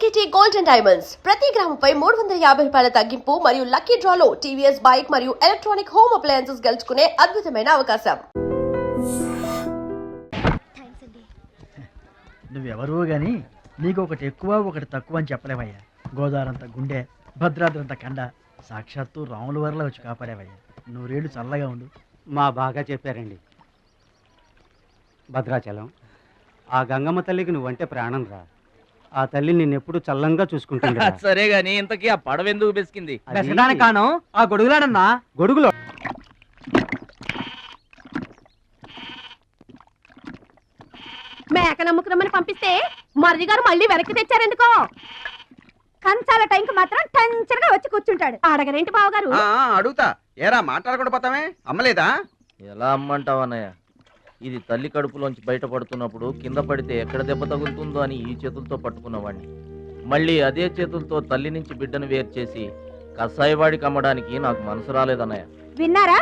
KDT Golden Diamonds ప్రతి గ్రాముపై 350 రూపాయల తగ్గింపు మరియు లక్కీ డ్రాలో TVS బైక్ మరియు ఎలక్ట్రానిక్ హోమ్ అప్లయన్సెస్ గెలుచుకునే అద్భుతమైన అవకాశం. నువ్వెవరో గాని నీకు ఒకటి ఎక్కువ ఒకటి తక్కువ అని చెప్పలేవయ్యా. గోదావరంత గుండె, భద్రాద్రంత కండ, సాక్షాత్తు రాముల వరలో వచ్చి కాపాడేవయ్యా. నూరేళ్ళు చల్లగా ఉండు. మా బాగా చెప్పారండి. భద్రాచలం, ఆ గంగమ్మ తల్లికి నువ్వంటే ప్రాణం రా. ఆ తల్లి నిన్నెప్పుడు చల్లంగా చూసుకుంటుంది. సరే గాని ఇంతకీ ఆ పడవ ఎందుకు బెసికింది? కాను ఆ గొడుగులాడన్నా. గొడుగులో మేక నమ్ముకురమ్మని పంపిస్తే మరిది గారు మళ్ళీ వెనక్కి తెచ్చారెందుకో. కంచాల టైంకి మాత్రం టంచరగా వచ్చి కూర్చుంటాడు. అడగరేంటి బావగారు? అడుగుతా. ఏరా మాట్లాడకుండా పోతామే? అమ్మలేదా? ఎలా అమ్మంటావు అన్నయ్య? ఇది తల్లి కడుపులోంచి బయటపడుతున్నప్పుడు కింద పడితే ఎక్కడ దెబ్బ తగులుతుందో అని ఈ చేతులతో పట్టుకున్నవాడిని. మళ్ళీ అదే చేతులతో తల్లి నుంచి బిడ్డను వేరు చేసి కసాయివాడికి అమ్మడానికి నాకు మనసు రాలేదన్నయ్య. విన్నారా?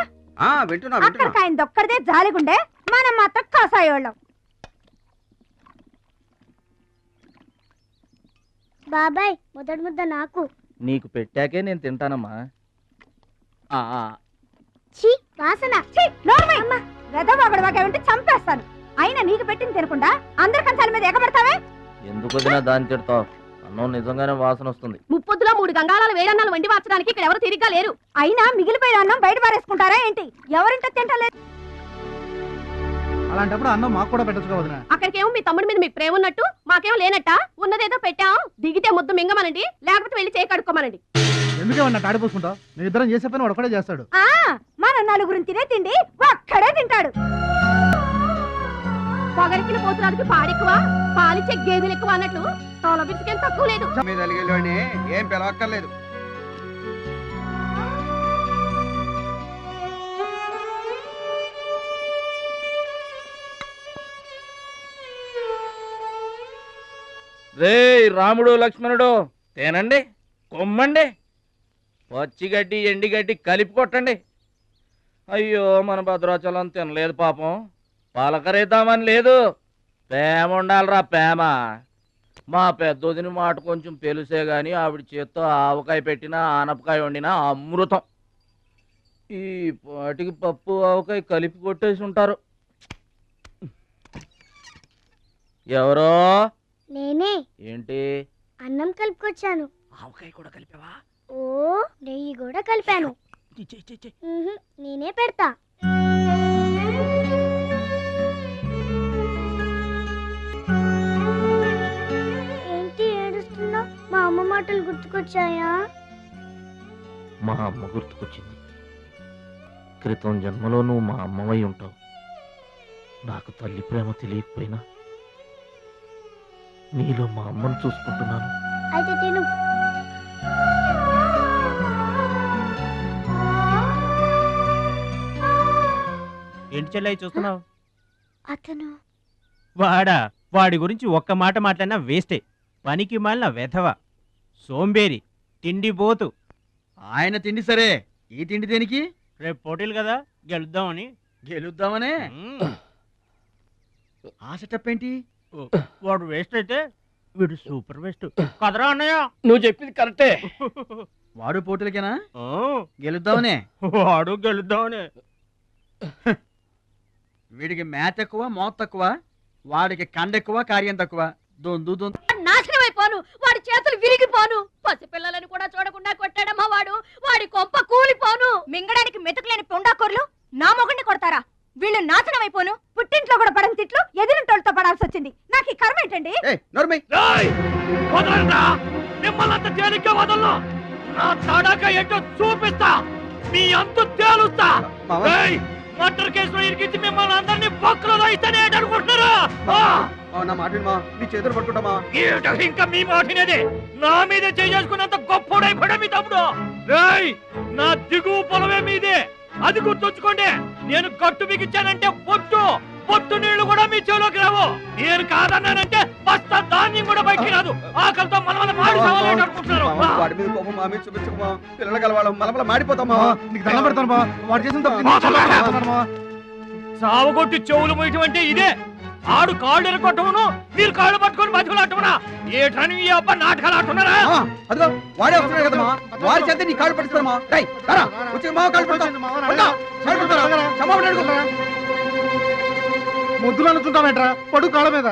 వింటున్నా. అక్కడికి ఆయన దొక్కడిదే జాలిగుండే, మనం మాత్రం కాసాయోళ్ళం. బాబాయ్ మొదటి ముద్ద నాకు. నీకు పెట్టాకే నేను తింటానమ్మా. ఛీ వాసన. వెదవాగడవాగంటే చంపేస్తాను. అయినా నీకు పెట్టింది తినకుండా అందరి కంచాల మీద ఎగబడతావే? ఎందుకు వదినా దాన్ని తిడతావు? అన్నం నిజంగానే వాసన వస్తుంది. ముప్పొద్దులో 3 గంగాళాలు వేడన్నాలు వండి మార్చడానికి ఇక్కడ ఎవరు తిరిగ్గా లేరు. అయినా మిగిలిపోయిన అన్నం బయట పారేసుకుంటారా ఏంటి? ఎవరింటో తింటలేదు. అలాంటప్పుడు అన్నం మాకు కూడా పెట్టచ్చుకోవద్దునా? అక్కడికేమో మీ తమ్ముడి మీద మీకు ప్రేమ ఉన్నట్టు, మాకేమో లేనట్ట. ఉన్నదేదో పెట్టాం, దిగితే ముద్దు మింగమనండి, లేకపోతే వెళ్ళి చేయి కడుక్కోమనండి. ఎందుకే వాడిని తాడిపోసుకుంటావు? నీ ఇద్దరం చేసే పని వాడు ఒకటే చేస్తాడు. మన నలుగురిని తినే తిండి ఒక్కడే తింటాడు. పొగరికిన పోతురాదికి పాడెక్కువ, పాలిచ్చే గేదెలు ఎక్కువ అన్నట్లు తోల బిస్కేం తక్కువ లేదు. ఏం పిలవక్కర్లేదు. రే రాముడు లక్ష్మణుడు, తేనండి, కొమ్మండి, పచ్చిగడ్డి ఎండిగడ్డి కలిపి కొట్టండి. అయ్యో మన భద్రాచలం తినలేదు పాపం. పలకరేద్దామని లేదు, ప్రేమ ఉండాలిరా ప్రేమ. మా పెద్దోదిని మాట కొంచెం పెలుసే గాని ఆవిడ చేత్తో ఆవకాయ పెట్టినా ఆనపకాయ వండినా అమృతం. ఈ పాటికి పప్పు ఆవకాయ కలిపి కొట్టేసి ఉంటారు. ఎవరో? నేనే. ఏంటి? అన్నం కలుపుకొచ్చాను. ఆవకాయ కూడా కలిపావా? ఓ నెయ్యి కూడా కలిపాను. నేనే పెడతా. ఏంటి ఏడుస్తున్నా? మా అమ్మ మాటలు గుర్తుకొచ్చాయా? మా అమ్మ గుర్తుకొచ్చింది. క్రితం జన్మలో నువ్వు మా అమ్మవై ఉంటావు. నాకు తల్లి ప్రేమ తెలియకపోయినా నీలో మా అమ్మను చూసుకుంటున్నాను. అయితే తిను. ఏంటి చెల్లె చూస్తున్నావు? అతను వాడి గురించి ఒక్క మాట మాట్లాడినా వేస్టే. పనికి మాలిన వెధవ, సోంబేరి, తిండి పోతు. ఆయన తిండి సరే, ఈ తిండి దేనికి? రేపు పోటీలు కదా, గెలుద్దామని. గెలుద్దామనే? ఆ సెటప్ ఏంటి? వాడు వేస్ట్ అయితే వీడు సూపర్ వేస్ట్ కదరా అన్నయ్య. నువ్వు చెప్పింది కరెక్టే. వాడు పోటీలకేనా? గెలుద్దామనే? వాడు గెలుద్దామనే. వీడికి మ్యాథ్ ఎక్కువ, మోత్ తక్కువ. వాడికి కండ ఎక్కువ, కార్యం తక్కువ. నాశనం అయిపోను, వాడి చేతులు విరిగిపోను. పసిపిల్లలను కూడా చూడకుండా కొట్టాడమ్మా వాడు. వాడి కొంప కూలిపోను. మింగడానికి మెతుకులేని పొండాకొర్లు నా మొగుడిని కొడతారా? వీళ్ళు నాశనం అయిపోను. పుట్టింట్లో కూడా పడని తిట్లు ఎదురింటోళ్ళతో పడాల్సి వచ్చింది. నాకు ఈ కర్మ ఏంటండి? చూపిస్తా, మీ అంతు తేలుస్తా. మర్డర్ కేసులో ఇరికించి మిమ్మల్ని అందరినీ పక్కలో ఇస్తానే అనుకుంటున్నారా? ఇంకా మీ మాటినేదే. నా మీద చేసుకున్నంత గొప్పడైపోయా మీ తమ్ముడు. నా దిగువ పొలమే మీదే, అది గుర్తుంచుకోండి. నేను గట్టు బిగించానంటే పొట్టు నీళ్లు కూడా మీ చెవులోకి రావు. నేను కాదన్నానంటే బస్తా ధాన్యం కూడా బయటికి రాదు. ఆకలితో మన మాడి సవాలేట అనుకుంటున్నారు. సావగొట్టి చెవులు పోయటం అంటే ఇదే. ఆడు కాళ్ళు ఎరగొట్టమును మీరు కాళ్ళు పట్టుకొని బతుకులాటమునా ఏటని ఈ అబ్బ నాటకాలు ఆడుతున్నారా అదిగో వాడే వస్తున్నాడు కదమ్మా వాడి చేత నీ కాళ్ళు పడుతున్నామా రై రా వచ్చి మావ కాళ్ళు పడతా క్షమాపణ అడుగు ముద్దులు అనుకుంటామేట్రా పడు కాళ్ళ మీద.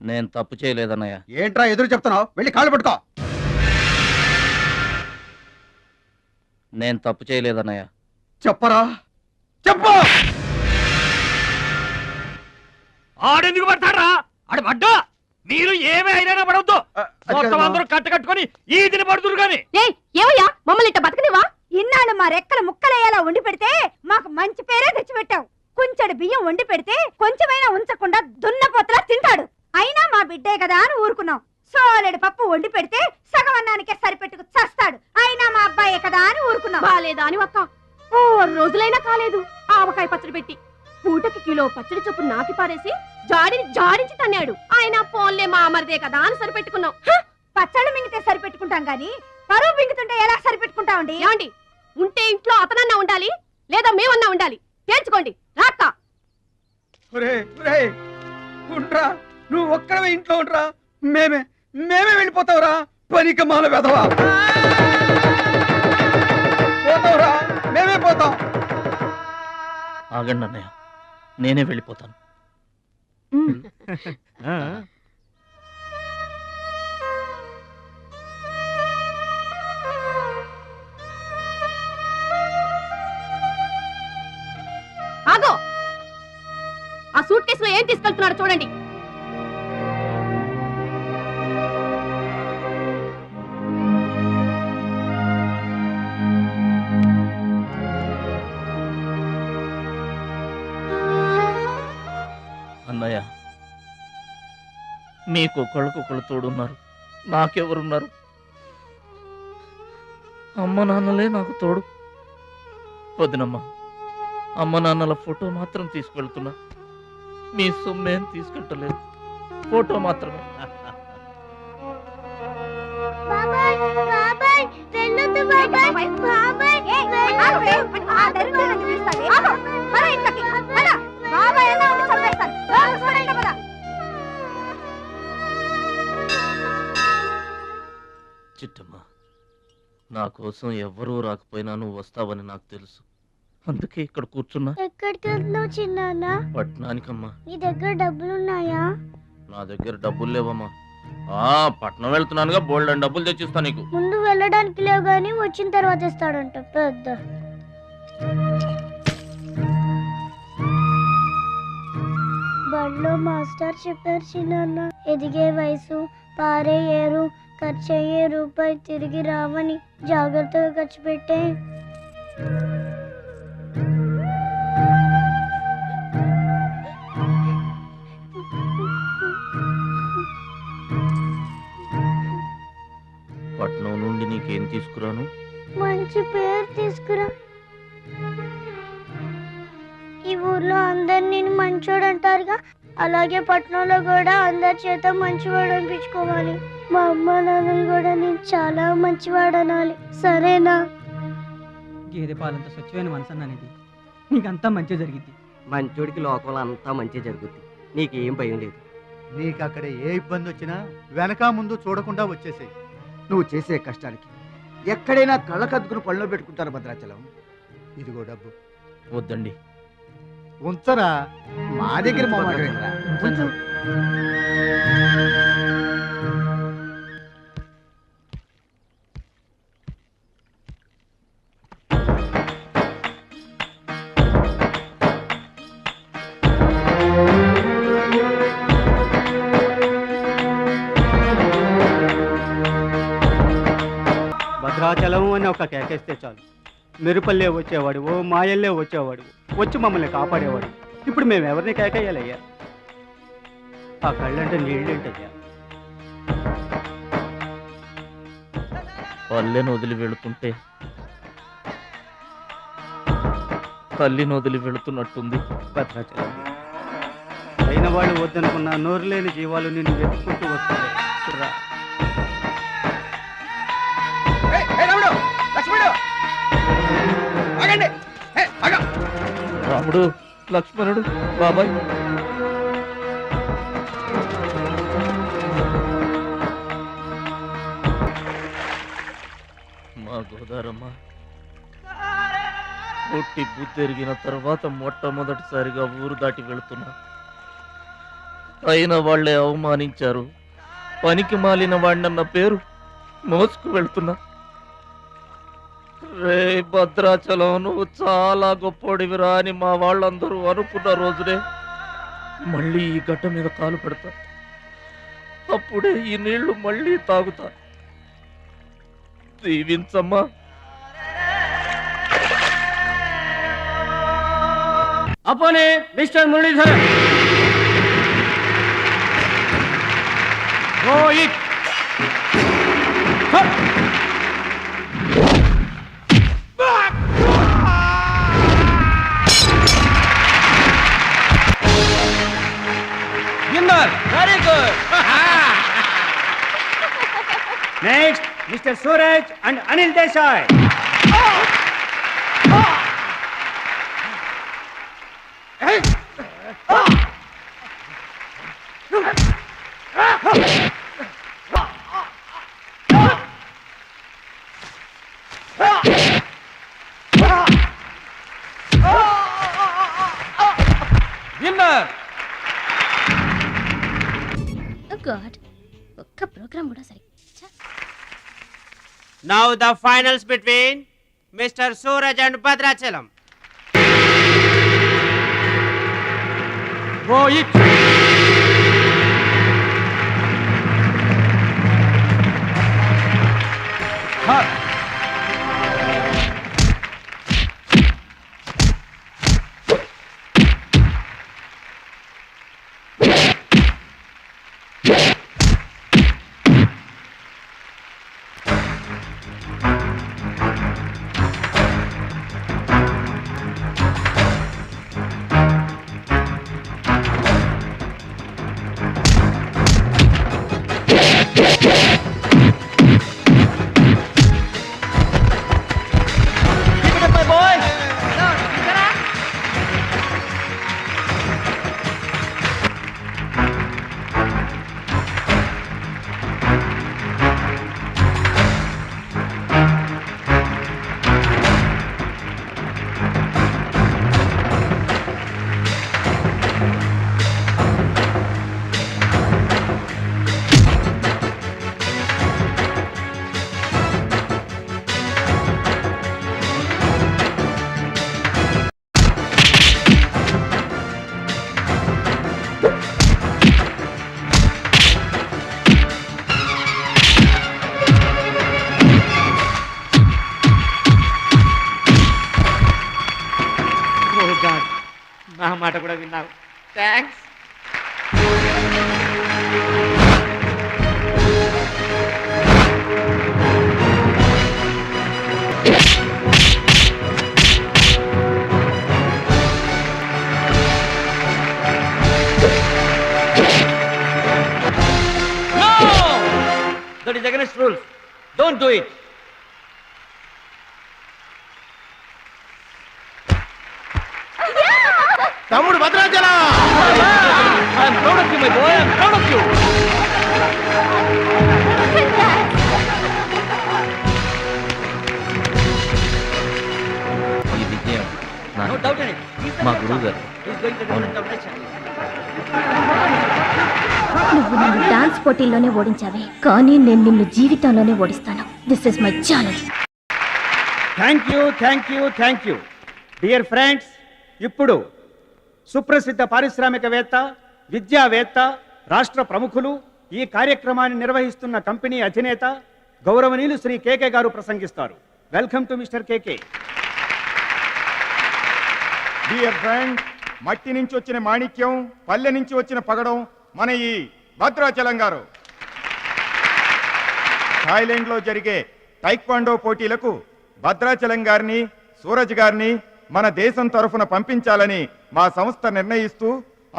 నేను తప్పు చేయలేదన్నయ్య. ఏంట్రా ఎదురు చెప్తున్నావు వెళ్ళి కాళ్ళు పట్టుకో. నేను తప్పు చేయలేదన్నయ్య. చెప్పరా చెప్పు. ఆడెందుకు పడతారా ఆడు పడ్డా మీరు ఏమీ అయినా పడవద్దు మొత్తం అందరూ కట్టుకొని ఈ దిన పడుతురు కానీ ఏమయ్యా మమ్మల్ని ఇట్ట బతకనివా? ఇన్నాళ్ళు మా రెక్కల ముక్కలయ్యేలా వండి పెడితే మాకు మంచి పేరే తెచ్చిపెట్టావు. కొంచెడు బియ్యం వండి పెడితే కొంచెమైనా ఉంచకుండా దున్నపోతలా తింటాడు. అయినా మా బిడ్డే కదా అని ఊరుకున్నాం. సోలెడు పప్పు వండి పెడితే సగం అన్నానికే సరిపెట్టుకు చస్తాడు. అయినా మా అబ్బాయే కదా అని ఊరుకున్నాం. బాలేదా అని ఒక్క 4 రోజులైనా కాలేదు ఆవకాయ పచ్చడి పెట్టి పూటకి కిలో పచ్చడి చొప్పు నాకి పారేసి జాడించి తన్నాడు. ఆయన పోన్లే మా అమరదే కదా అని సరిపెట్టుకున్నాం. పచ్చళ్ళు మింగితే సరిపెట్టుకుంటాం గాని పరువు మింగుతుంటే ఎలా సరిపెట్టుకుంటామండి? ఏమండి ఉంటే ఇంట్లో అతనన్నా ఉండాలి లేదా మేమన్నా ఉండాలి. తేల్చుకోండి రాక్క. ఉండ్రా నువ్వు ఒక్కడవే ఇంట్లో ఉండరా. మేమే వెళ్ళిపోతావురా పనికి మాల వెధవా. పోతావురా మేమే పోతాం. ఆగండి అన్నయ్య, నేనే వెళ్ళిపోతాను. ఆగో, ఆ సూట్ కేసులో ఏం తీసుకెళ్తున్నారో చూడండి. అన్నయ్య, మీకు ఒకళ్ళకొకళ్ళు తోడున్నారు, నాకెవరున్నారు? అమ్మ నాన్నలే నాకు తోడు. వదినమ్మ, అమ్మ నాన్నల ఫోటో మాత్రం తీసుకెళ్తున్నా. మీ సొమ్మేం తీసుకెళ్ళలేదు, ఫోటో మాత్రమే. బాబాయ్ బాబాయ్ వెళ్ళొద్దు బాబాయ్ బాబాయ్ చిట్టమ్మ, నా కోసం ఎవ్వరూ రాకపోయినా నువ్వు వస్తావని నాకు తెలుసు. అందుకే ఇక్కడ కూర్చున్నా. ఎక్కడికి వెళ్తున్నావు చిన్నాన్న? పట్నానికమ్మా. నీ దగ్గర డబ్బులున్నాయా? నా దగ్గర డబ్బులు లేవమ్మా. పట్నం వెళ్తున్నానుగా, బోల్డ్ అని డబ్బులు తెచ్చిస్తా నీకు. ముందు వెళ్ళడానికి లేవు గానీ వచ్చిన తర్వాత ఇస్తాడంట పెద్ద. బడిలో మాస్టర్ చెప్పారు చిన్నాన్న, ఎదిగే వయసు పారే ఏరు, ఖర్చయ్యే రూపాయి తిరిగి రావని. జాగ్రత్తగా ఖర్చు పెట్టే. పట్నం నుండి నీకేం తీసుకురాను? మంచి పేరు తీసుకురా. ఈ ఊర్లో అందరు నేను మంచోడు అంటారుగా, అలాగే పట్నంలో కూడా అందరి చేత మంచివాడు అనిపించుకోవాలి. మా అమ్మ నాన్నలు కూడా నేను చాలా మంచివాడు అనాలి. సరేనా? గేదె పాలంత స్వచ్ఛమైన మనసు అనేది నీకంతా మంచి జరిగింది. మంచోడికి లోకంలో అంతా మంచి జరుగుద్ది. నీకేం భయం లేదు. నీకు అక్కడ ఏ ఇబ్బంది వచ్చినా వెనక ముందు చూడకుండా వచ్చేసేయ్. నువ్వు చేసే కష్టానికి ఎక్కడైనా కళ్ళకద్దుకుని పళ్ళలో పెట్టుకుంటారు భద్రాచలం. ఇదిగో డబ్బు వద్దండి. ఉంచరా. మా దగ్గర మొహమాటమేంట్రా? ఉంచు. భద్రాచలం అని ఒక కేకేస్తే చాలు, మెరుపల్లే వచ్చేవాడు, ఓ మాయల్లే వచ్చేవాడు, వచ్చి మమ్మల్ని కాపాడేవాడు. ఇప్పుడు మేము ఎవరిని కేకేయాలయ్యా? ఆ కళ్ళంటే నీళ్ళేంటయ్యా? పల్లెను వదిలి వెళుతుంటే తల్లిని వదిలి వెళుతున్నట్టుంది. భద్రాచలం అయిన వాళ్ళు వద్దనుకున్న నోరు లేని జీవాలు నిన్ను వెతుక్కుంటూ వస్తాయి. రా. రాముడు, లక్ష్మణుడు బాబాయ్. మా గోదారమ్మ పుట్టి బుద్ధెరిగిన తర్వాత మొట్టమొదటిసారిగా ఊరు దాటి వెళుతున్నా. అయిన వాళ్లే అవమానించారు. పనికి మాలిన వాడినన్న పేరు మోసుకు వెళ్తున్నా. రే భద్రాచలం, నువ్వు చాలా గొప్పోడివిరా అని మా వాళ్ళందరూ అనుకున్న రోజునే మళ్ళీ ఈ గడ్డ మీద కాలు పెడతా. అప్పుడే ఈ నీళ్లు మళ్ళీ తాగుతా. దీవించమ్మా. అపోనే Mr Muralidharan. Rohit very good. Next Mr Suraj and Anil Desai. Winner. God, ఒక్క ప్రోగ్రామ్ కూడా సరి. Now the finals between Mr. Suraj and Bhadrachalam. Rohit. నా మాట కూడా విన్నావు. Thanks. That is against rules. Don't do it. తమ్ముడు Bhadrachalam. I am proud of you, my boy. I am proud of you. ఈ విజయం No doubt in it. He's the మా champion. గురువు గారు. He's going to win the competition. నువ్వు నన్ను dance పోటీల్లోనే ఓడించావే, కానీ నేను నిన్ను జీవితంలోనే ఓడిస్తాను. This is my challenge. Thank you, thank you, thank you. Dear friends, ఇప్పుడు సుప్రసిద్ధ పారిశ్రామికవేత్త, విద్యావేత్త, రాష్ట్ర ప్రముఖులు, ఈ కార్యక్రమాన్ని నిర్వహిస్తున్న కంపెనీ అధినేత గౌరవనీయులు శ్రీ కేకే గారు ప్రసంగిస్తారు. Welcome to mister KK. Dear friend, మట్టి నుంచి వచ్చిన మాణిక్యం, పల్లె నుంచి వచ్చిన పగడం మన ఈ భద్రాచలం గారు. థాయిలాండ్ లో జరిగే టైక్వాండో పోటీలకు భద్రాచలం గారిని, సూరజ్ గారిని మన దేశం తరఫున పంపించాలని మా సంస్థ నిర్ణయిస్తూ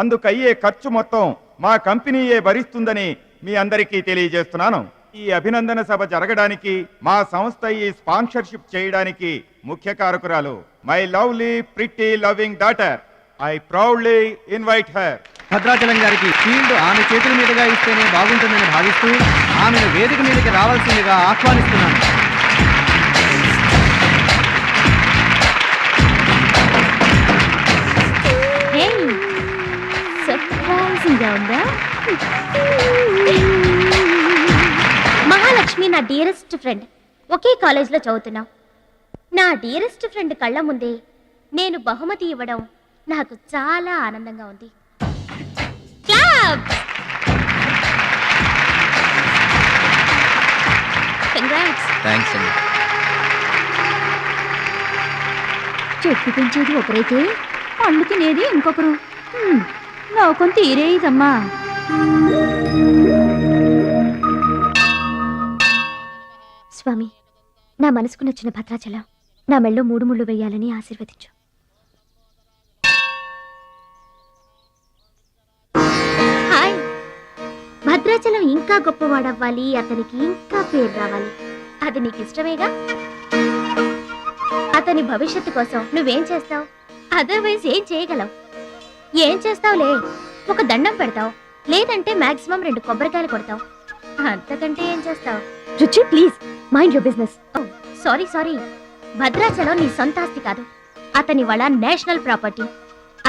అందుకయ్యే ఖర్చు మొత్తం మా కంపెనీయే భరిస్తుందని మీ అందరికీ తెలియజేస్తున్నాను. ఈ అభినందన సభ జరగడానికి మా సంస్థ ఈ స్పాన్సర్షిప్ చేయడానికి ముఖ్య కారకురాలు my lovely pretty loving daughter I proudly invite her. Bhadrachalam గారికి ఫీల్డ్ ఆమె చేతుల మీదుగా ఇస్తేనే బాగుంటుందని భావిస్తూ ఆమెను వేదిక మీదకి రావాల్సిందిగా ఆహ్వానిస్తున్నాను. సర్ప్రైజింగ్గా ఉందా? మహాలక్ష్మి నా డియరెస్ట్ ఫ్రెండ్. ఒకే కాలేజ్లో చదువుతున్నాం. నా డియరెస్ట్ ఫ్రెండ్ కళ్ళ ముందే నేను బహుమతి ఇవ్వడం నాకు చాలా ఆనందంగా ఉంది. థ్యాంక్స్ అండి. చెట్టు పెంచేది ఒకరైతే పళ్ళు తినేది ఇంకొకరు. నౌకం తీరేదమ్మా. స్వామి, నా మనసుకు నచ్చిన భద్రాచలం నా మెళ్ళో 3 ముళ్ళు వేయాలని ఆశీర్వదించు. హాయ్. భద్రాచలం ఇంకా గొప్పవాడవ్వాలి, అతనికి ఇంకా పేరు రావాలి. అది నీకు ఇష్టమేగా? అతని భవిష్యత్తు కోసం నువ్వేం చేస్తావు? అదర్వైజ్ ఏం చేయగలవు? ఏం చేస్తావులే, ఒక దండం పెడతావు, లేదంటే మాక్సిమం 2 కొబ్బరికాయలు కొడతావు. అంతకంటే ఏం చేస్తావు? రుచి, please mind your business. Sorry, Bhadrachalam నీ సొంత ఆస్తి కాదు, అతని వాళ్ళ నేషనల్ ప్రాపర్టీ.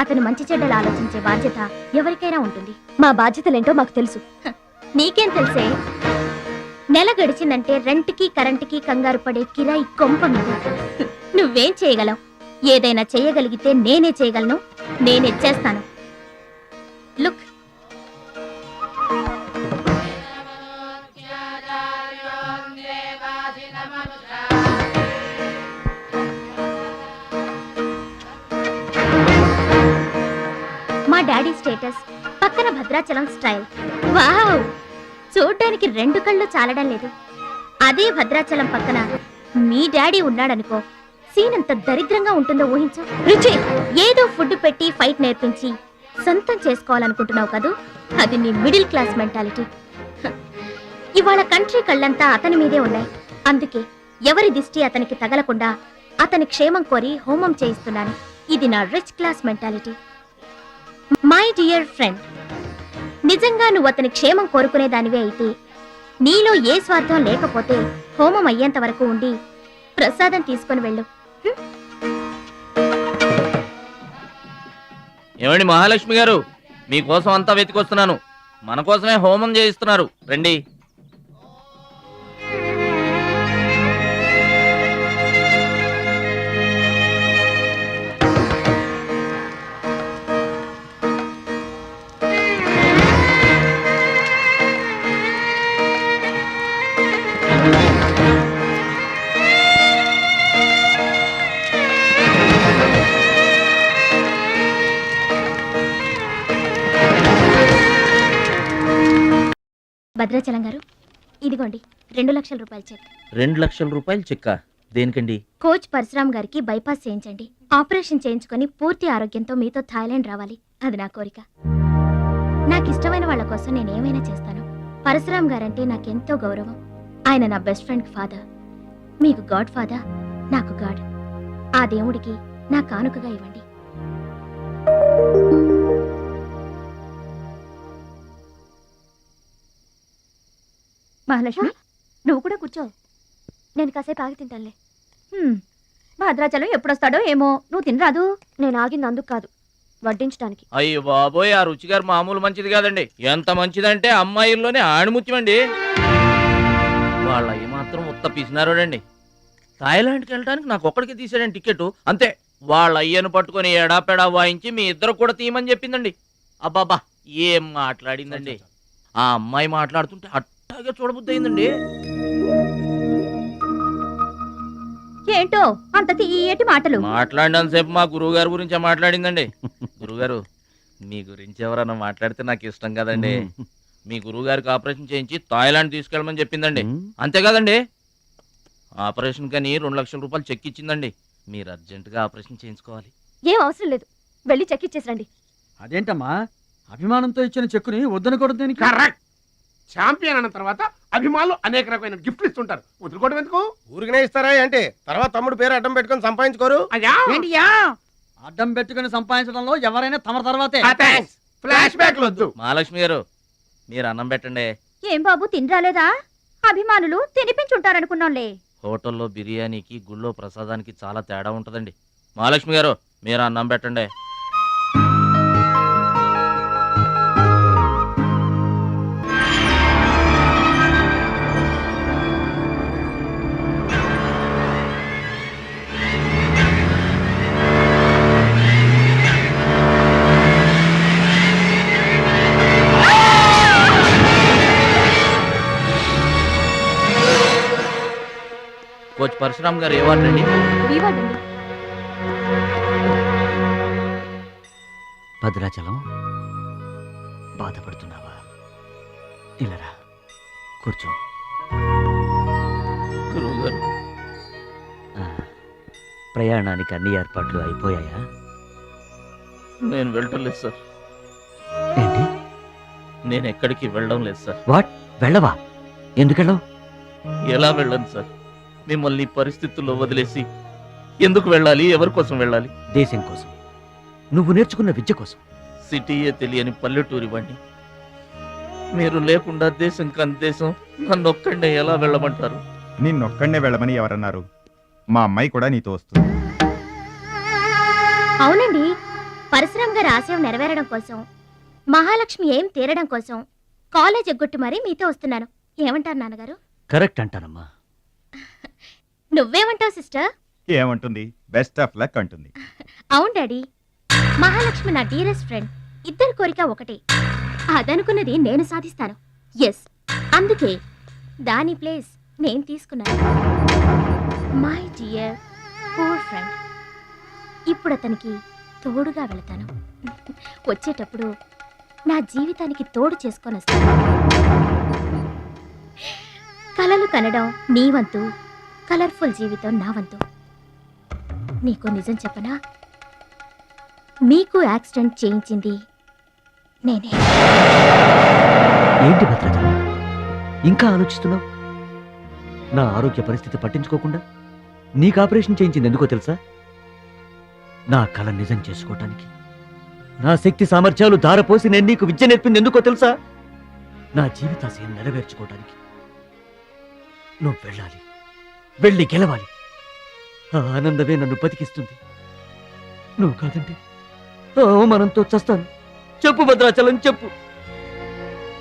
అతను మంచి చెడ్డలు ఆలోచించే బాధ్యత ఎవరికైనా ఉంటుంది. మా బాధ్యతలేంటో మాకు తెలుసు. నీకేం తెలుసే? నెల గడిచిందంటే రెంట్కి కరెంటుకి కంగారు పడే కిరాయి కొంప మీద. నువ్వేం చేయగలవు? ఏదైనా చేయగలిగితే నేనే చేయగలను, నేనే చేస్తాను. లుక్, మా డాడీ స్టేటస్ పక్కన భద్రాచలం స్టైల్. వావ్, చూడ్డానికి 2 కళ్ళు చాలడం లేదు. అదే భద్రాచలం పక్కన మీ డాడీ ఉన్నాడనుకో, సీన్ ఎంత దరిద్రంగా ఉంటుందో ఊహించు. రుచి, ఏదో ఫుడ్ పెట్టి ఫైట్ నేర్పించి సొంతం చేసుకోవాలనుకుంటున్నావు కదూ, అది నీ మిడిల్ క్లాస్ మెంటాలిటీ. ఇవాళ కంట్రీ కళ్ళంతా అతని మీదే ఉన్నాయి. అందుకే ఎవరి దిష్టి అతనికి తగలకుండా అతని క్షేమం కోరి హోమం చేయిస్తున్నాను. ఇది నా rich class mentality. My dear friend, నిజంగా నువ్వు అతని క్షేమం కోరుకునే దానివే అయితే, నీలో ఏ స్వార్థం లేకపోతే హోమం అయ్యేంత వరకు ఉండి ప్రసాదం తీసుకొని వెళ్ళు. ఏమండి మహాలక్ష్మి గారు, మీకోసం అంతా వెతికొస్తున్నాను. మన కోసమే హోమం చేయిస్తున్నారు, రండి. భద్రాచలం గారు, ఇదిగోండి 2 లక్షల రూపాయల చెక్. 2 లక్షల రూపాయలు చెక్కా? దేనికండి? కోచ్ పరశురామ్ గారికి బైపాస్ చేయించండి. ఆపరేషన్ చేయించుకొని పూర్తి ఆరోగ్యంతో మీతో థాయిలాండ్ రావాలి, అది నా కోరిక. నాకు ఇష్టమైన వాళ్ళ కోసం నేనేమైనా చేస్తాను. పరశురామ్ గారంటే నాకెంతో గౌరవం. ఆయన నా బెస్ట్ ఫ్రెండ్ ఫాదర్. మీకు గాడ్ ఫాదర్, నాకు గాడ్. ఆ దేవుడికి నా కానుకగా ఇవ్వండి. మహాలక్ష్మి, నువ్వు కూడా కూర్చో. నేను కాసేపు ఆగి తింటానులే. భద్రాచలం ఎప్పుడొస్తాడో ఏమో, నువ్వు తినరాదు. నేను ఆగింది అందుకు కాదు, వడ్డించడానికి. అయ్యో బాబోయ్, ఆ రుచి గారు మామూలు మంచిది కాదండి. ఎంత మంచిదంటే అమ్మాయిల్లోనే ఆణిముత్యమండి. వాళ్ళ అయ్యి మాత్రం ఉత్త పిసినారోడండి. థాయిలాండ్కి వెళ్ళడానికి నాకు ఒక్కడికి తీసాడండి టికెట్, అంతే. వాళ్ళ అయ్యను పట్టుకొని ఎడాపెడా వాయించి మీ ఇద్దరు కూడా తీయమని చెప్పిందండి. అబ్బాబా, ఏం మాట్లాడిందండి. ఆ అమ్మాయి మాట్లాడుతుంటే అట్టాగే చూడబుద్ధి అయిందండి. ఏంటో అంత తీయటి మాటలు మాట్లాడినంతసేపు మా గురువు గారి గురించి మాట్లాడిందండి. గురుగారు, మీ గురించి ఎవరన్నా మాట్లాడితే నాకు ఇష్టం కదండి. మీ గురువు గారికి ఆపరేషన్ చేయించి థాయిలాండ్ తీసుకెళ్ళమని చెప్పిందండి. అంతే కదండి? ఆపరేషన్ కని 2 లక్షల రూపాయలు చెక్ ఇచ్చిందండి. మీరు అర్జెంటుగా ఆపరేషన్ చేయించుకోవాలి. ఏం అవసరం లేదు, వెళ్ళి చెక్ ఇచ్చేసరండి. అదేంటమ్మా, అభిమానంతో ఇచ్చిన చెక్కుని వద్దనకూడదు. కరెక్ట్. ఛాంపియన్ అన్న తర్వాత అభిమానులు అనేక రకమైన గిఫ్ట్లు ఇస్తుంటారు, వదులుకోవడం ఎందుకు? ఊరికనే ఇస్తారా అంటే తర్వాత తమ్ముడు పేరు అడ్డం పెట్టుకొని సంపాదించుకోరు. అయ్యా, అడ్డం పెట్టుకుని సంపాదించడంలో ఎవరైనా తమ తర్వాతే. ఫ్లాష్ బ్యాక్ వద్దు. మహాలక్ష్మి గారు మీరు అన్నం పెట్టండి. ఏం బాబు తినరాలేదా? అభిమానులు తినిపించుంటారనుకున్నాంలే. హోటల్లో బిర్యానీకి గుళ్ళో ప్రసాదానికి చాలా తేడా ఉంటుందండి. మహాలక్ష్మి గారు మీరు అన్నం పెట్టండి. కోచ్ పరశురామ్ గారు ఏ వార్డు అండి? భద్రాచలం బాధపడుతున్నావా? ఇలారా కూర్చో. గురువు గారు ప్రయాణానికి అన్ని ఏర్పాట్లు అయిపోయాయా? నేను వెళ్ళటం లేదు సార్. ఏంటి? నేను ఎక్కడికి వెళ్ళడం లేదు సార్. వాట్? వెళ్ళవా? ఎందుకెళ్ళవు? ఎలా వెళ్ళను సార్? మిమ్మల్ని పరిస్థితుల్లో వదిలేసి ఎందుకు వెళ్ళాలి? ఎవరి కోసం వెళ్ళాలి? దేశం కోసం, నువ్వు నేర్చుకున్న విద్య కోసం. సిటీయే తెలియని పల్లెటూరి వాణ్ణి. మీరు లేకుండా దేశం కాని దేశం నన్ను ఒక్కడే ఎలా వెళ్ళమంటారు? నిన్నొక్కడే వెళ్ళమని ఎవరన్నారు? మా అమ్మాయి కూడా నీతో వస్తుంది. అవునండి, పరశురామ్ గారి ఆశయం నెరవేరడం కోసం, మహాలక్ష్మి ఏం తీరడం కోసం కాలేజ్ ఎగ్గొట్టి మరీ మీతో వస్తున్నాను. ఏమంటారు నాన్నగారు? కరెక్ట్ అంటానమ్మా. నువ్వేమంటావు సిస్టర్? ఏమంటుంది? బెస్ట్ ఆఫ్ లక్ అంటుంది. అవును డాడీ, మహాలక్ష్మి నా డీరెస్ట్ ఫ్రెండ్. ఇద్దరి కోరిక ఒకటే, అదనుకున్నది నేను సాధిస్తాను. ఎస్, అందుకే దాని ప్లేస్ నేను తీసుకున్నాను. My dear poor friend. ఇప్పుడు అతనికి తోడుగా వెళతాను. వచ్చేటప్పుడు నా జీవితానికి తోడు చేసుకొని వస్తాను. కలలు కనడం నీ వంతు, కలర్ఫుల్ జీవితం నా వంతు. నీకు నిజం చెప్పనా? మీకు యాక్సిడెంట్ చేయించింది నేనే. ఏంటి భద్రాచలం, ఇంకా ఆలోచిస్తున్నావు? నా ఆరోగ్య పరిస్థితి పట్టించుకోకుండా నీకు ఆపరేషన్ చేయించింది ఎందుకో తెలుసా? నా కళ నిజం చేసుకోవటానికి. నా శక్తి సామర్థ్యాలు ధారపోసి నేను నీకు విద్య నేర్పింది ఎందుకో తెలుసా? నా జీవితాశయం నెరవేర్చుకోవటానికి. నువ్వు వెళ్ళాలి, వెళ్ళి గెలవాలి. ఆ ఆనందమే నన్ను బతికిస్తుంది. నువ్వు కాదంటే అవమానంతో చస్తాను. చెప్పు భద్రాచలం, చెప్పు.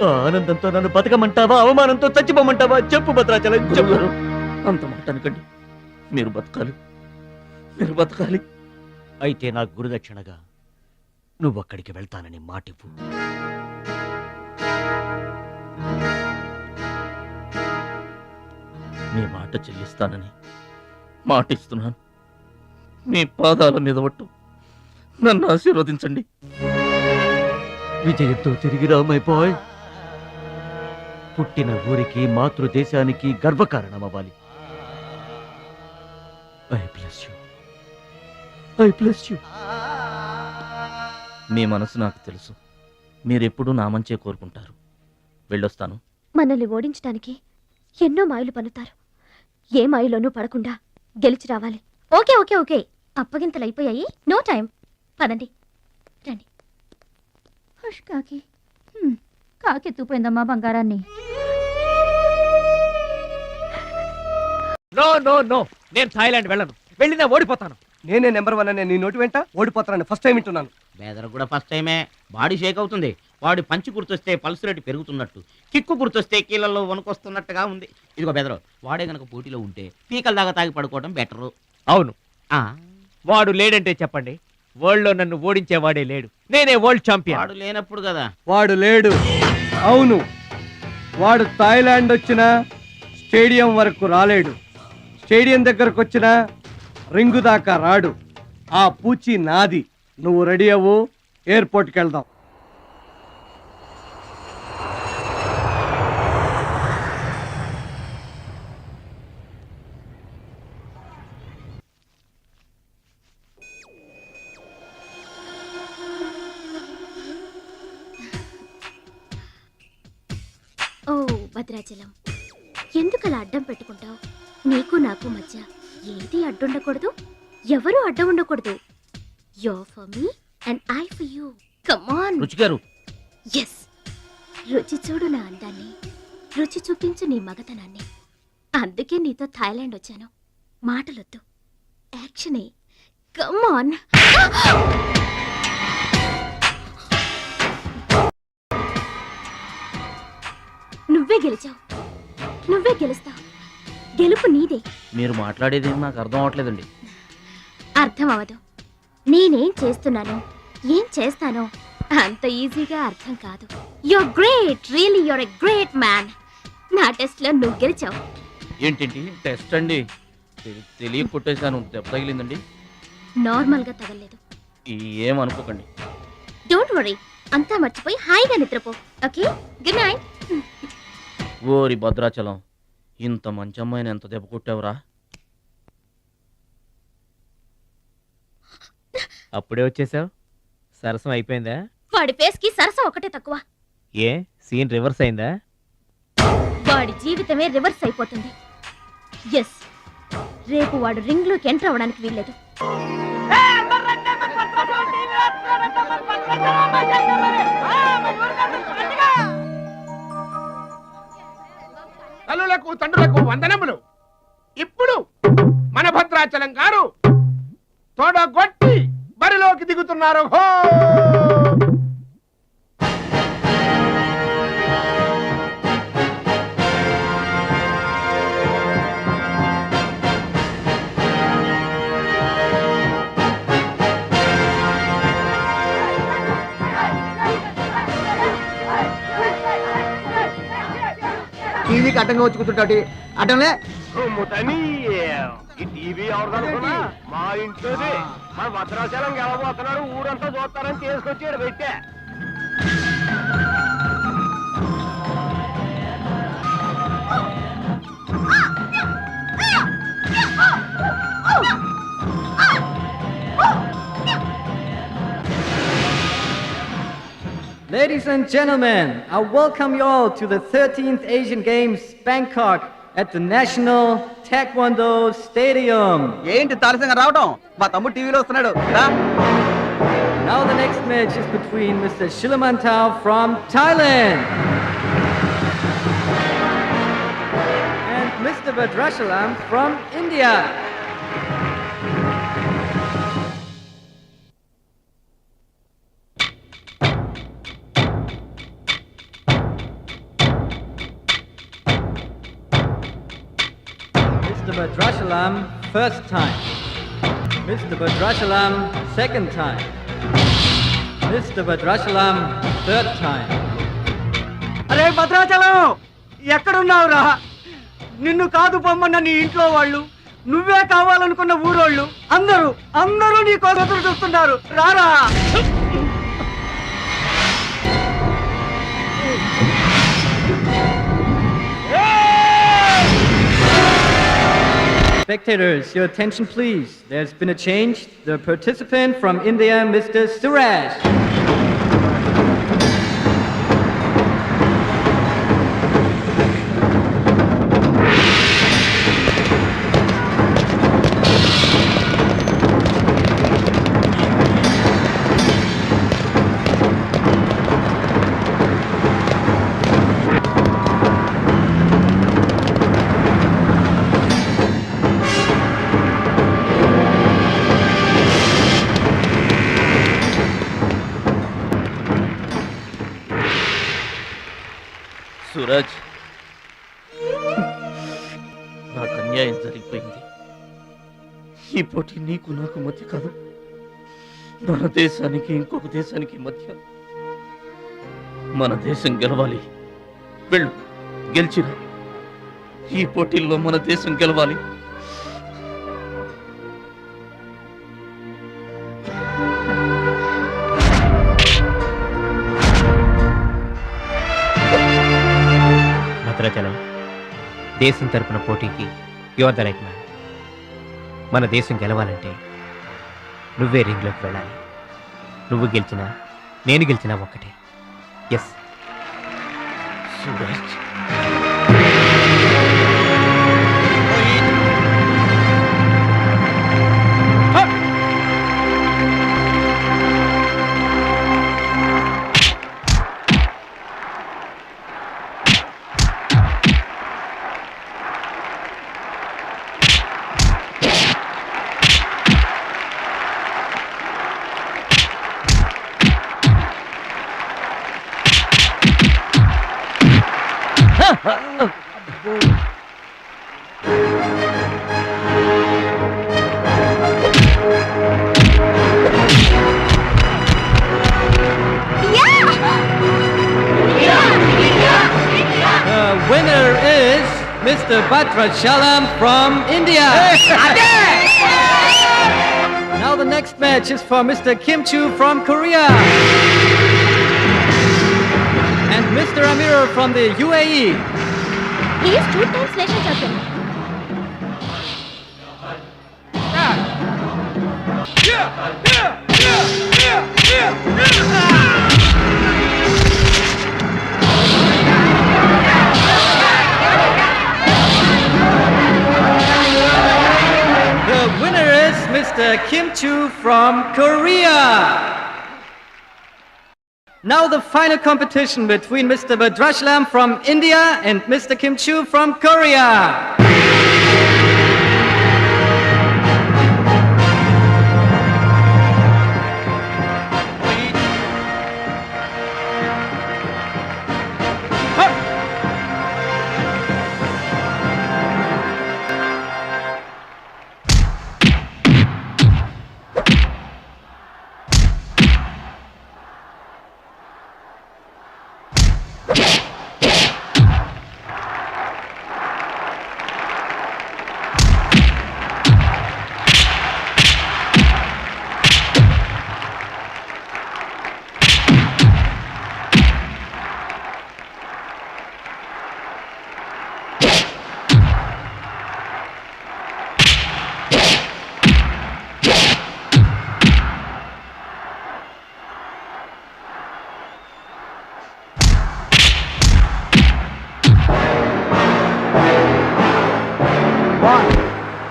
ఆ ఆనందంతో నన్ను బతకమంటావా, అవమానంతో చచ్చిపోమంటావా? చెప్పు భద్రాచలం, చెప్పు. అంత మాట అనకండి. మీరు బతకాలి, మీరు బతకాలి. అయితే నా గురుదక్షిణగా నువ్వు అక్కడికి వెళ్తానని మాటివ్వు. మీ మాట చెల్లిస్తానని మాటిస్తున్నాను. మీ పాదాల మీద పట్టు నన్ను ఆశీర్వదించండి. విజయంతో తిరిగి రా మై బాయ్. పుట్టిన ఊరికి, మాతృదేశానికి గర్వకారణమవ్వాలి. I bless you, I bless you. మీ మనసు నాకు తెలుసు. మీరెప్పుడూ నా మంచే కోరుకుంటారు. వెళ్ళొస్తాను. మనల్ని ఓడించడానికి ఎన్నో మాయలు పన్నుతారు. ఏ మాయలోనూ పడకుండా గెలిచి రావాలి. ఓకే ఓకే ఓకే, అప్పగింతలు అయిపోయాయి. No time. పదండి, రండి. హుష్ కాకి, కాకెత్తుపోయిందమ్మా బంగారాన్ని. నో నో నో, నేను థాయిలాండ్ వెళ్ళను. వెళ్ళినా ఓడిపోతాను. నేనే నెంబర్ 1 అనే నీ నోటి వెంట ఓడిపోతానని ఫస్ట్ టైం వింటున్నాను. బేదర్ కూడా ఫస్ట్ టైమే. బాడీ షేక్ అవుతుంది. వాడి పంచి గుర్తొస్తే పల్స్ రేటు పెరుగుతున్నట్టు, కిక్కు గుర్తొస్తే కీళ్ళల్లో వణుకొస్తున్నట్టుగా ఉంది. ఇదిగో బెదరు, వాడే గనక పోటీలో ఉంటే పీకల దాకా తాగి పడుకోవడం బెటరు. అవును, వాడు లేడంటే చెప్పండి. వరల్డ్ లో నన్ను ఓడించేవాడే లేడు. నేనే వరల్డ్ ఛాంపియన్. వాడు లేనప్పుడు కదా. వాడు లేడు. అవును, వాడు థాయిలాండ్ వచ్చినా స్టేడియం వరకు రాలేడు. స్టేడియం దగ్గరకు వచ్చినా రింగు దాకా రాడు. ఆ పూచి నాది. నువ్వు రెడీ అవ్వు, ఎయిర్పోర్ట్కి వెళ్దాం. ఓ భద్రాచలం, ఎందుకలా అడ్డం పెట్టుకుంటావు? నీకు నాకు మధ్య ఏది అడ్డుండకూడదు, ఎవరూ అడ్డం ఉండకూడదు. You're for me and I for you. Come on. రుచి గారు ఎస్, రుచి చూడు నా అందాన్ని, రుచి చూపించు నీ మగతనాన్ని. అందుకే నీతో థాయిలాండ్ వచ్చాను. మాటలొద్దు, యాక్షనే. Come on. నువ్వే గెలిచావు, నువ్వే గెలుస్తావు. గెలుపు నీదే. మీరు మాట్లాడేది నాకు అర్థం అవట్లేదండి. అర్థం అవదు. నేనేం చేస్తున్నానో, ఏం చేస్తానో అంత ఈజీగా అర్థం కాదు. You're great, really you're a great man. నా టెస్ట్ లో నువ్వు గెలిచావు. ఏంటండి టెస్ట్ అండి? తెలియ కొట్టేశాను, దెబ్బ తగిలిందండి. నార్మల్ గా తగలేదు. ఏమనుకోకండి. డోంట్ వరీ, అంతా మర్చిపోయి హాయిగా నిద్రపో. Okay, good night. ఓరి భద్రాచలం, ఇంత మంచి అమ్మాయిని ఎంత దెబ్బ కొట్టావురా? అప్పుడే వచ్చేసావు? సరసం అయిపోయిందా? వాడి ఫేస్ కి సరసం ఒకటే తక్కువ. ఏ సీన్ రివర్స్ అయిందా? వాడి జీవితమే రివర్స్ అయిపోతుంది. ఎస్, రేపు వాడు రింగ్ లోకి ఎంటర్ అవడానికి వీల్లేదు. తల్లులకు తండ్రులకు వందనములు. ఇప్పుడు మన భద్రాచలం గారు తోడగొట్టి బరిలోకి దిగుతున్నారు. హో! టీవీకి అడ్డంగా వచ్చి కూర్చుంటాటి అడ్డంలే. ఈ టీవీ ఎవరిదనుకున్నా మా ఇంట్లోది. మన భద్రాచలం గెలబోతున్నాడు, ఊరంతా చూస్తారని తీసుకొచ్చాడు పెట్టే. Ladies and gentlemen, I welcome you all to the 13th Asian Games, Bangkok, at the National Taekwondo Stadium. ఏంటి తారసంగా రావడం? మా తమ్ముడు టీవీలో వస్తున్నాడు. Now the next match is between Mr. Shilamantau from Thailand and Mr. Badrashalam from India. Mr. Badrashalam, first time. Mr. Badrashalam, second time. Mr. Badrashalam, third time. అరే భద్రాచలం, ఎక్కడున్నావురా? నిన్ను కాదు పొమ్మన్న నీ ఇంట్లో వాళ్ళు, నువ్వే కావాలనుకున్న ఊరోళ్ళు అందరూ నీ కోసం చూస్తున్నారు. రారా. Spectators, your attention please. There's been a change. The participant from India, Mr. Suraj. Suraj, నాకు అన్యాయం జరిగిపోయింది. ఈ పోటీ నీకు నాకు మధ్య కాదు, మన దేశానికి ఇంకొక దేశానికి మధ్య. మన దేశం గెలవాలి. వెళ్ళు, గెలిచిరా. ఈ పోటీల్లో మన దేశం గెలవాలి. భద్రాచలం, దేశం తరపున పోటీకి యువర్ ద రైట్ మ్యాన్. మన దేశం గెలవాలంటే నువ్వే రింగ్లోకి వెళ్ళాలి. నువ్వు గెలిచినా నేను గెలిచినా ఒక్కటే. Yes Suraj, Winner is Mr. Bhadrachalam from India. Now the next match is for Mr. Kim Chu from Korea and Mr. Amir from the UAE. He is 2 times national champion. The winner is Mr. Kim Chu from Korea. Now the final competition between Mr. Bhadrachalam from India and Mr. Kim Chu from Korea.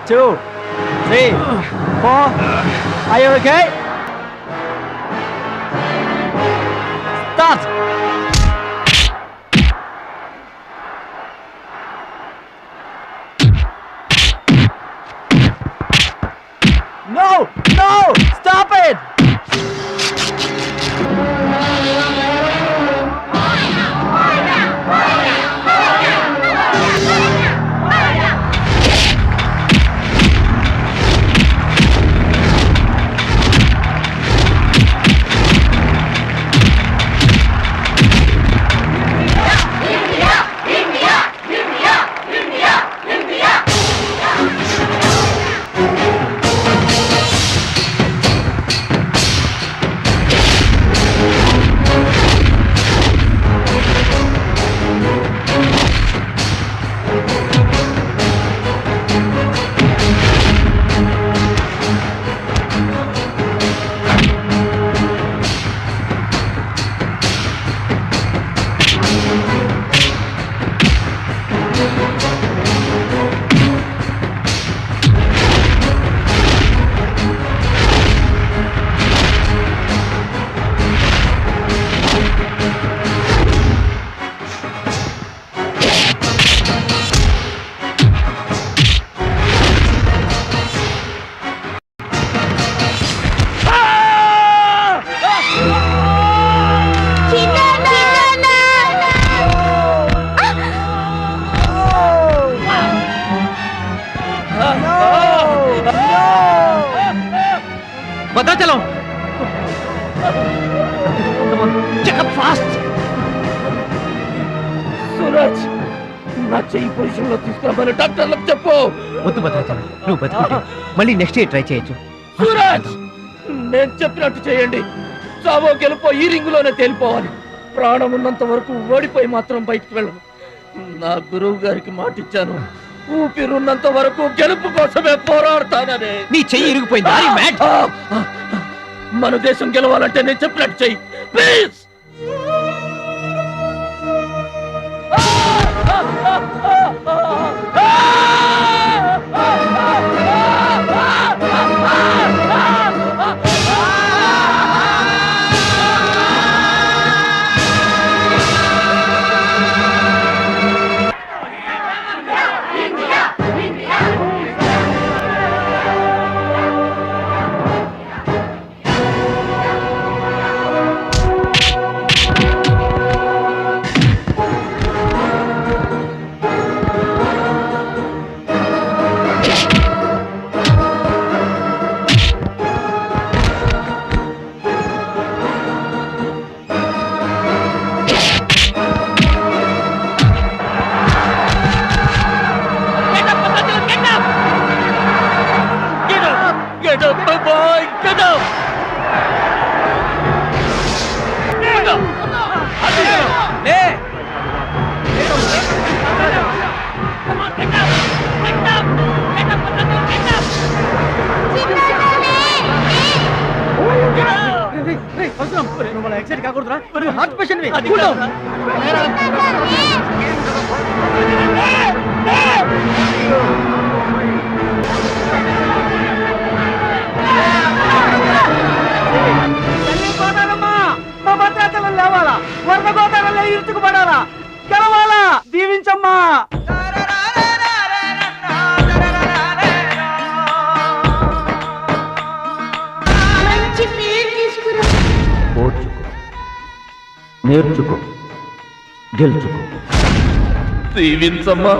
Two, three, four. Are you okay? Start. No! No! Stop it! Bhadrachalam Suraj నా చెయ్యి position లో తీసుకురామని డాక్టర్లకు చెప్పు. వద్దు భద్రాచలం, నువ్వు బతుకుంటే మళ్ళీ next year try చేయొచ్చు. సూరజ్ నేను చెప్పినట్టు చేయండి. చావో గెలుపో ఈ రింగులోనే తేలిపోవాలి. ప్రాణం ఉన్నంత వరకు ఓడిపోయి మాత్రం బయటికి వెళ్ళను. నా గురువు గారికి మాట ఇచ్చాను, ఊపిరున్నంత వరకు గెలుపు కోసమే పోరాడతానని. నీ చెయ్యి ఇరిగిపోయింది. మన దేశం గెలవాలంటే నేను చెప్పినట్టు చెయ్యి ప్లీజ్. అలా ఎక్సైట్ కాకూడదురా, నువ్వు హార్ట్ పేషెంట్. మా భద్రాచలం లేవాలా, వరద గోదావరిలో ఇరుచుకుపడాలా, గెలవాలా, దీవించమ్మా. మంచి పేరు తీసుకురా. ఓర్చుకో, నేర్చుకో, గెలుచుకో. దీవించమ్మా.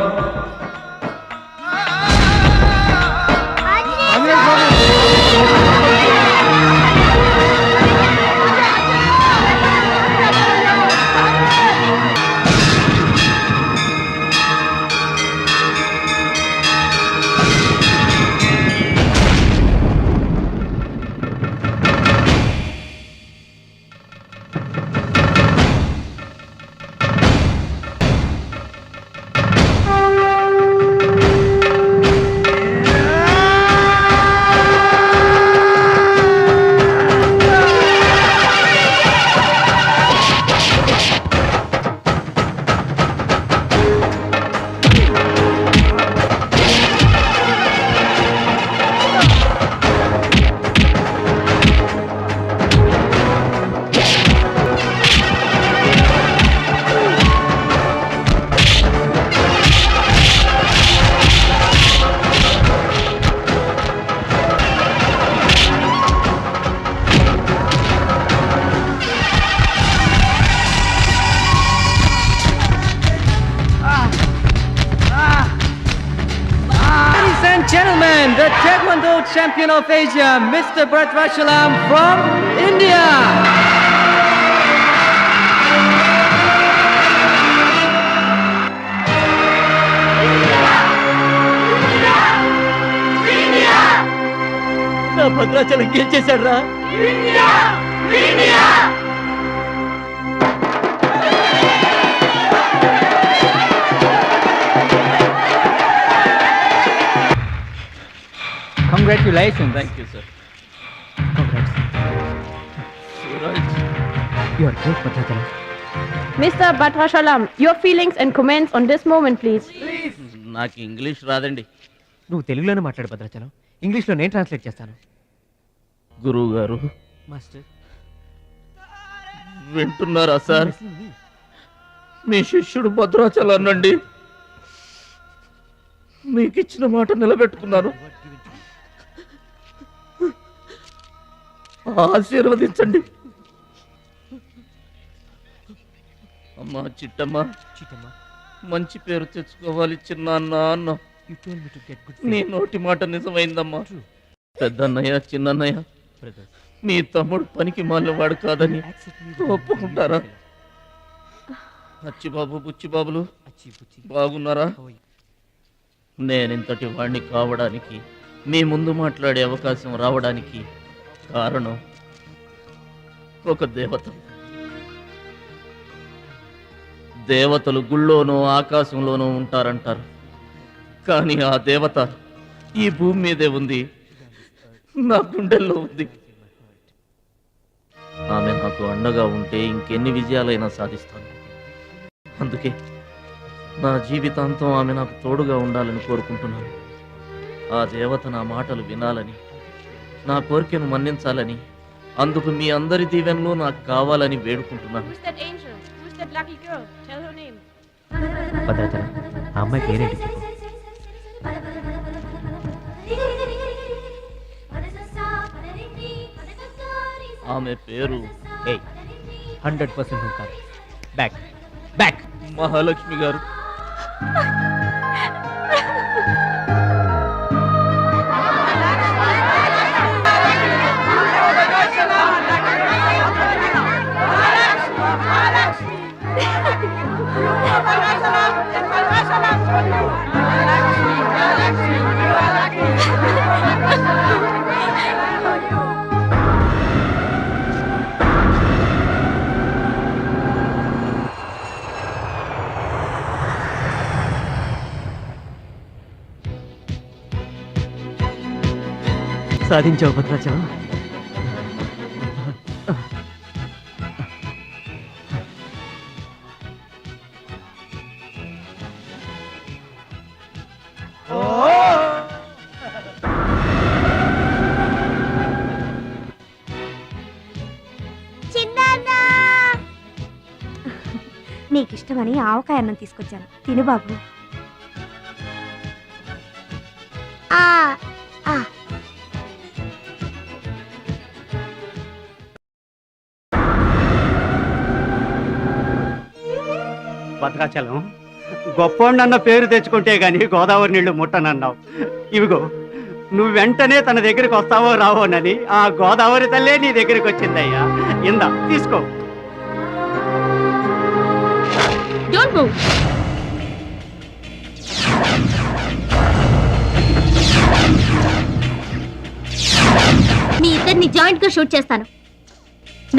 Gentlemen, the Taekwondo champion of Asia, Mr. Bhadrachalam from India. నా భద్రాచలం గెలిచేశాడు రా. Congratulations. Thank you, sir. Congrats. Suraj. You are great, Bhadrachalam. Mr. Bhadrachalam, your feelings and comments on this moment, please. నాకు ఇంగ్లీష్ రాదండి. నువ్వు తెలుగులోనే మాట్లాడు భద్రాచలం, ఇంగ్లీష్లో నేను translate చేస్తాను. గురువు గారు మాస్టర్ వింటున్నారా సార్? మీ శిష్యుడు భద్రాచలాన్నండి. మీకు ఇచ్చిన మాట నిలబెట్టుకున్నాను. ఆశీర్వదించండి. అమ్మా చిట్టమ్మ, మంచి పేరు తెచ్చుకోవాలి చిన్న అన్న. నీ నోటి మాట నిజమైందమ్మా. పెద్దన్నయ్య, చిన్నన్నయ్య, మీ తమ్ముడు పనికి మాలినవాడు కాదని ఒప్పుకుంటారా? అచ్చిబాబు, బుచ్చిబాబులు బాగున్నారా? నేనింతటి వాణ్ణి కావడానికి, మీ ముందు మాట్లాడే అవకాశం రావడానికి కారణం ఒక దేవత. దేవతలు గుళ్ళోనూ ఆకాశంలోనూ ఉంటారంటారు, కానీ ఆ దేవత ఈ భూమి మీదే ఉంది, నా గుండెల్లో ఉంది. ఆమె నాకు అండగా ఉంటే ఇంకెన్ని విజయాలైనా సాధిస్తాను. అందుకే నా జీవితాంతం ఆమె నాకు తోడుగా ఉండాలని కోరుకుంటున్నాను. ఆ దేవత నా మాటలు వినాలని, నా కోరికను మన్నించాలని, అందుకు మీ అందరి దీవెనలు నాకు కావాలని వేడుకుంటున్నాను. భద్రాచలం, ఆ అమ్మాయి పేరేంటి చెప్పు. ఆమె పేరు 100% ఉంటారు. బ్యాక్ బ్యాక్ మహాలక్ష్మి గారు. సాధించావు భద్రాచలం. నీకు ఇష్టమని ఆవకాయ అన్నం తీసుకొచ్చాను, తిను బాబు. భద్రాచలం గొప్పోండన్న పేరు తెచ్చుకుంటే గాని గోదావరి నీళ్లు ముట్టనన్నావు. ఇవిగో నువ్వు వెంటనే తన దగ్గరికి వస్తావో రావోనని ఆ గోదావరి తల్లే నీ దగ్గరికి వచ్చిందయ్యా. ఇందా తీసుకో. Don't move. మీ ఇద్దరిని జాయింట్ గా షూట్ చేస్తాను.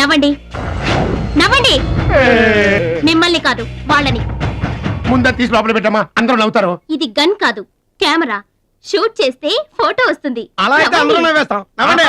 నవ్వండి, నవ్వండి. మిమ్మల్ని కాదు, వాళ్ళని. ముందా తీసి లోపల పెట్టమ్మా, అందరూ నవ్వుతారు. ఇది గన్ కాదు, కెమెరా. షూట్ చేస్తే ఫోటో వస్తుంది. అలా అయితే అందరూ నవ్వేస్తాం. నవ్వండి.